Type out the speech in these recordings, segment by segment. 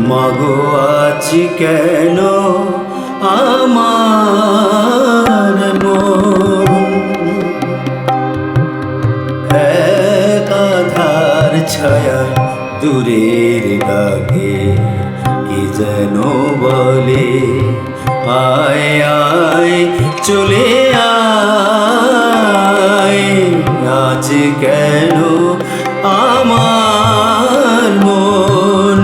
মাগো আজ কেন আমার মন একাধার ছায়া দূরের দাগে কি যেন বলে আয় আয় চলে আয়। আজ কেন আমার মন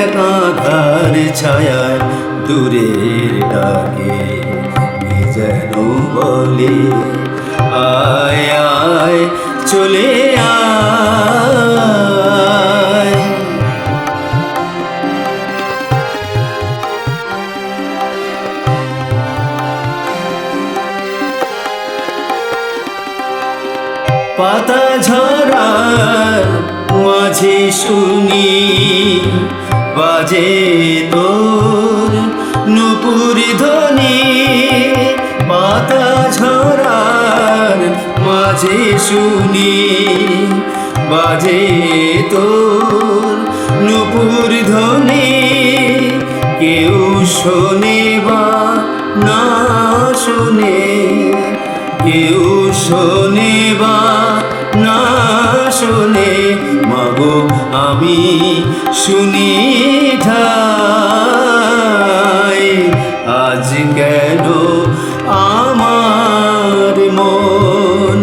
একাধার ছায়া দূরের ডাকে কি যেন বলে আয় আয় চলে আয়। পাতা ঝরার মাঝে শুনি বাজে তোর নূপুর ধ্বনি। পাতা ঝরার মাঝে শুনি বাজে তোর নূপুর ধ্বনি। কেউ শোনে বা না শোনে, কেউ শোনে বা না শোনে, মাগো আমি শুনি ঠাই। আজ কেন আমার মন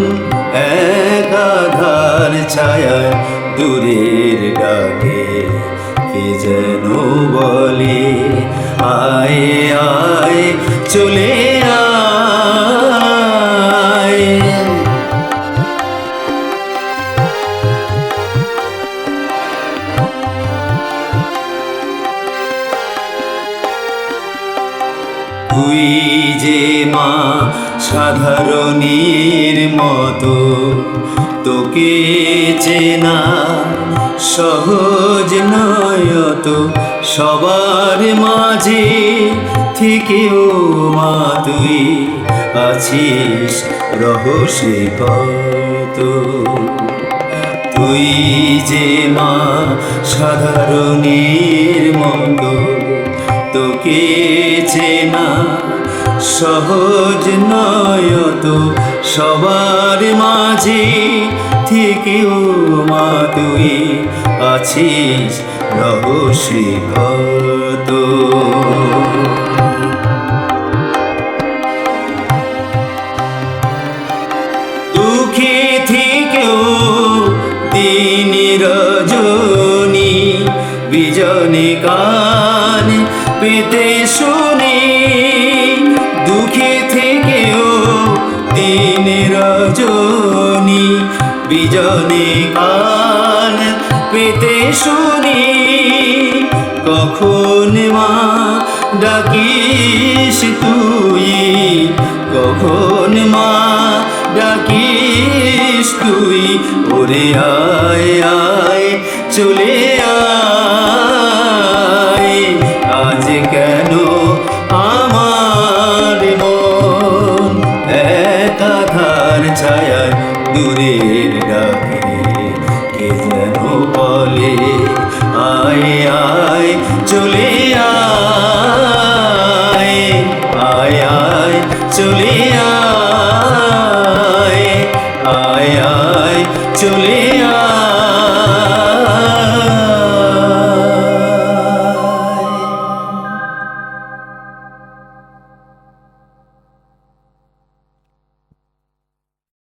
একাধার ছায়া দূরের ডাকে কে যেন বলে আয় আয় চলে আয়। তুই যে মা সাধারণীর মতো, তোকে চেনা সহজ নয় তো। সবার মাঝে থেকেও মা তুই আছিস রহস্যে কত। তুই যে মা সাধারণীর মতো, তোকে চেনা সহজ নয় তো। সবার মাঝে থেকেও মা তুই আছিস রহস্যে কত। দুঃখে থেকেও দিন রজনী বিজনে কান পেতে শুনি। দুঃখে থেকেও দিন রজনী বিজনে কান পেতে শুনি। কখন মা ডাকিস তুই, কখন মা ডাকিস তুই, ওরে আয় আয় চলে আয়।